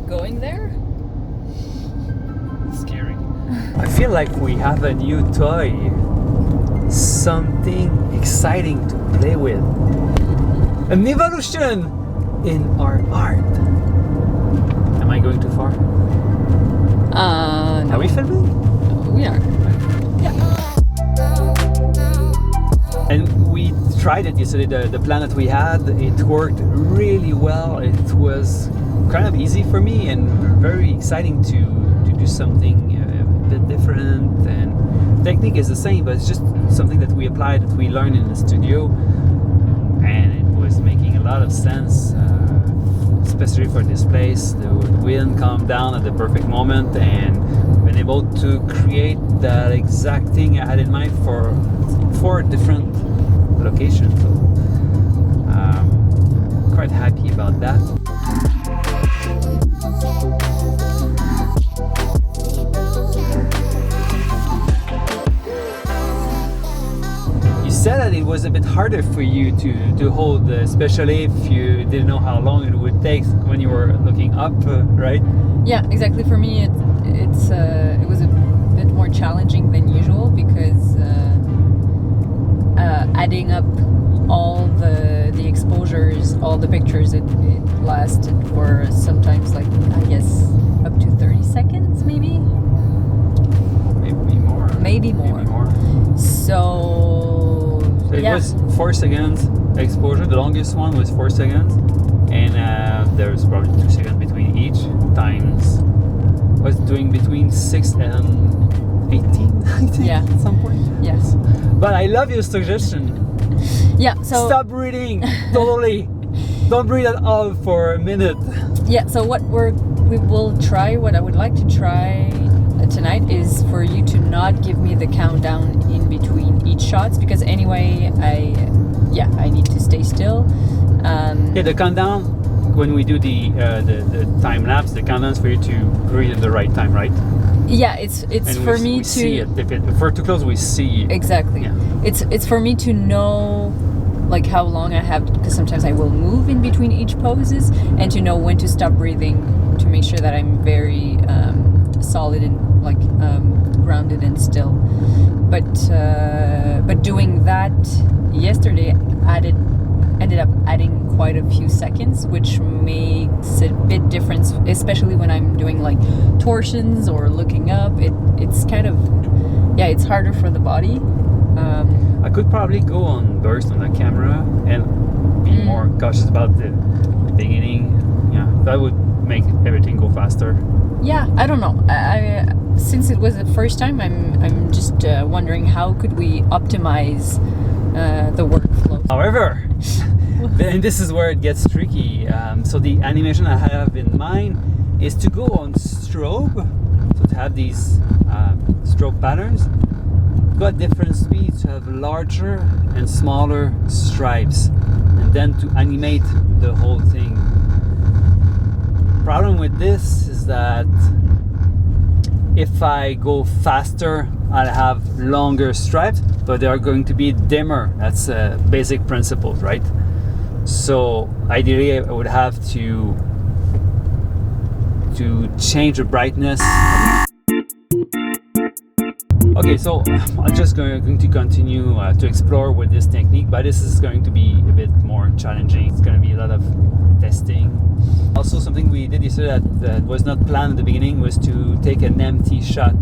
going there? Scary. I feel like we have a new toy. Something exciting to play with. An evolution in our art. Am I going too far? No. Are we filming? We are. Yeah. And we tried it yesterday, the plan that we had, it worked really well. It was kind of easy for me and very exciting to do something a bit different. And technique is the same, but it's just something that we applied, that we learned in the studio. And it was making a lot of sense, especially for this place. The wind calmed down at the perfect moment and been able to create that exact thing I had in mind for 4 different locations. So, quite happy about that. You said that it was a bit harder for you to hold, especially if you didn't know how long it would take when you were looking up, right? Yeah, exactly. For me, it was a bit more challenging than usual because adding up all the exposures, all the pictures, it lasted for sometimes like I guess up to 30 seconds, maybe. Maybe more. So it yeah. was 4 seconds exposure. The longest one was 4 seconds, and there's probably 2 seconds between each. Times was doing between 6 and 18, I think. Yeah. At some point. Yes. But I love your suggestion. Yeah. So stop breathing. Totally. Don't breathe at all for a minute. Yeah. So what we will try. What I would like to try tonight is for you to not give me the countdown in between each shots, because anyway I need to stay still. Yeah, the countdown when we do the time lapse, the countdown is for you to breathe at the right time, right? Yeah, it's for me we to see it. If we're too close, we see it. Exactly. Yeah. It's for me to know like how long I have, because sometimes I will move in between each poses, and to know when to stop breathing, to make sure that I'm very solid and like grounded and still. But doing that yesterday ended up adding quite a few seconds, which makes it a bit different, especially when I'm doing like torsions or looking up. It's kind of, it's harder for the body. I could probably go on burst on the camera and be more cautious about the beginning. Yeah, that would make everything go faster. Yeah, I don't know. I since it was the first time, I'm just wondering how could we optimize the workflow. However, and this is where it gets tricky. So the animation I have in mind is to go on strobe, so to have these strobe patterns, but different speeds, to have larger and smaller stripes, and then to animate the whole thing. Problem with this is that if I go faster, I'll have longer stripes, but they are going to be dimmer. That's a basic principle, right? So ideally, I would have to change the brightness. Okay, so I'm just going to continue to explore with this technique, but this is going to be a bit more challenging. It's going to be a lot of testing. Also, something we did yesterday that was not planned at the beginning was to take an empty shot.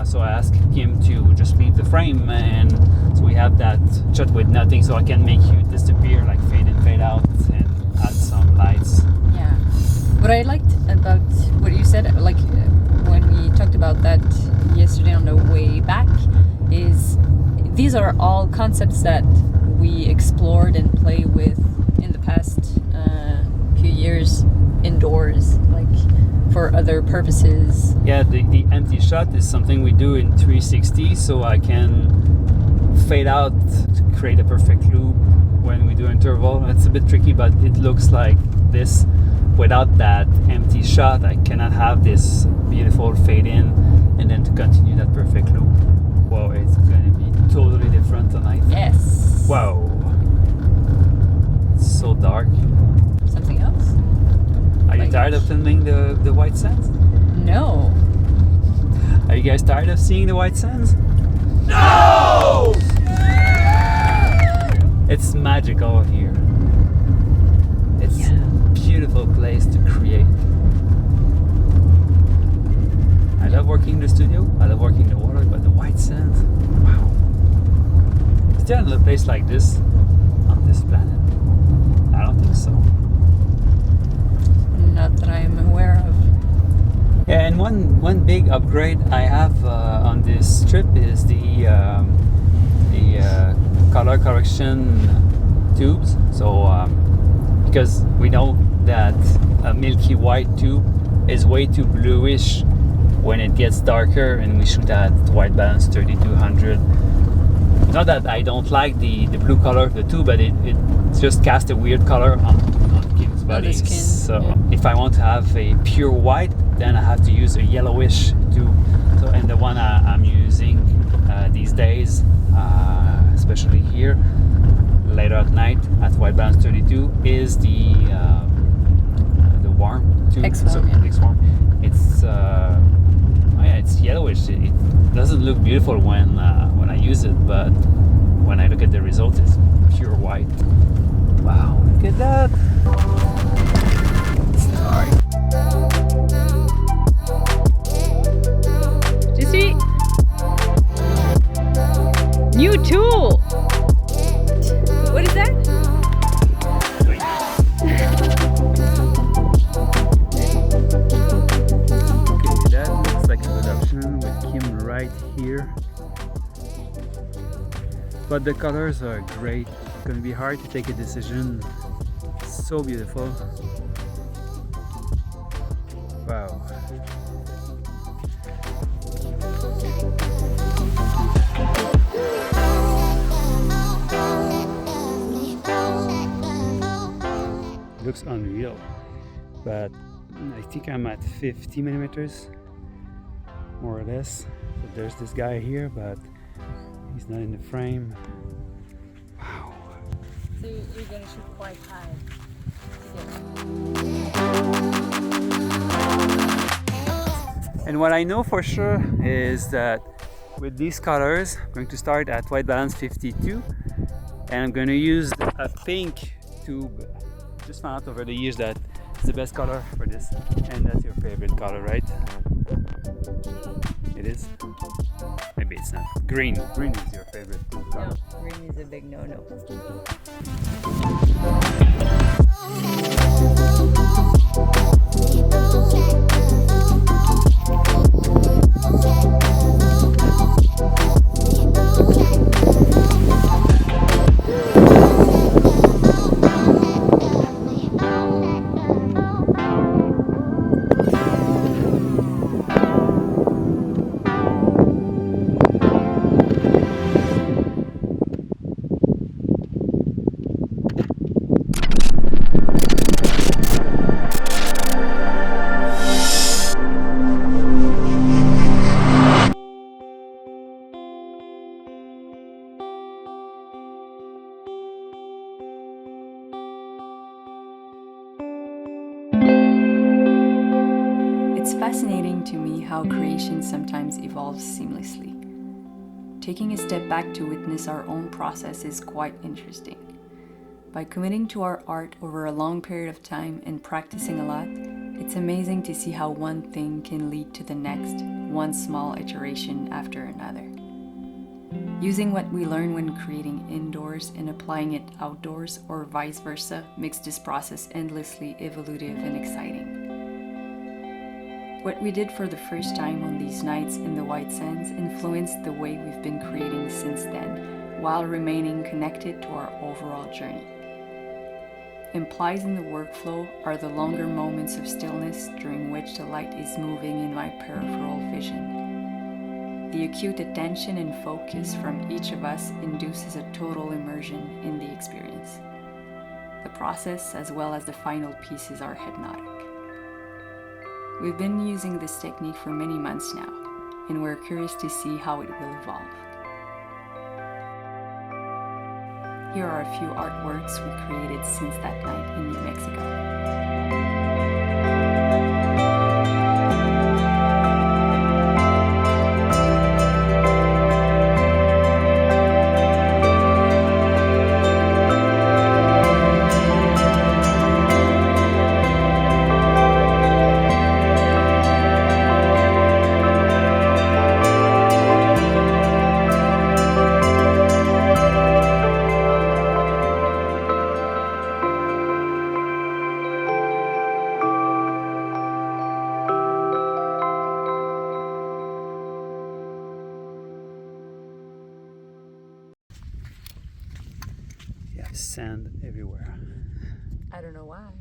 So I asked him to just leave the frame, and so we have that shot with nothing, so I can make you disappear, like fade in, fade out, and add some lights. Yeah. What I liked about what you said, like when we talked about that yesterday on the way back, is these are all concepts that we explored and played with in the past few years indoors, like for other purposes. Yeah, the empty shot is something we do in 360, so I can fade out to create a perfect loop when we do interval. It's a bit tricky, but it looks like this. Without that empty shot, I cannot have this beautiful fade in and then to continue that perfect loop. Wow, it's going to be totally different tonight. Yes. Wow. It's so dark. Something else? Are you tired of filming the white sands? No. Are you guys tired of seeing the white sands? No! It's magical here. It's a beautiful place to create. I love working in the studio, I love working in the water, but the white sands, wow. Is there another place like this on this planet? I don't think so. Not that I'm aware of. Yeah, and one big upgrade I have on this trip is the color correction tubes. So because we know that a milky white tube is way too bluish when it gets darker, and we shoot at white balance 3200. Not that I don't like the blue color of the tube, but it just casts a weird color on Kim's body. The skin, So yeah. if I want to have a pure white, then I have to use a yellowish tube. So, and the one I'm using these days, especially here, later at night at white balance 32, is the warm tube. X-Warm, So, yeah. X-Warm. It's it's yellowish. It doesn't look beautiful when I use it, but when I look at the result, it's pure white. Wow, look at that! Sorry. Do you see? New tool! What is that? Okay, that looks like a production with Kim right here. But the colors are great. It's gonna be hard to take a decision. So beautiful. Wow. Looks unreal, but I think I'm at 50 millimeters, more or less. So there's this guy here, but he's not in the frame. Wow. So you're gonna shoot quite high And what I know for sure is that with these colors, I'm going to start at white balance 52, and I'm going to use a pink tube. Just found out over the years that it's the best color for this, and that's your favorite color, right? It is? Maybe it's not. Green. Green is your favorite color. No, green is a big no-no. It's fascinating to me how creation sometimes evolves seamlessly. Taking a step back to witness our own process is quite interesting. By committing to our art over a long period of time and practicing a lot, it's amazing to see how one thing can lead to the next, one small iteration after another. Using what we learn when creating indoors and applying it outdoors, or vice versa, makes this process endlessly evolutive and exciting. What we did for the first time on these nights in the White Sands influenced the way we've been creating since then, while remaining connected to our overall journey. Implied in the workflow are the longer moments of stillness during which the light is moving in my peripheral vision. The acute attention and focus from each of us induces a total immersion in the experience. The process, as well as the final pieces, are hypnotic. We've been using this technique for many months now, and we're curious to see how it will evolve. Here are a few artworks we created since that night in New Mexico. sand everywhere. I don't know why.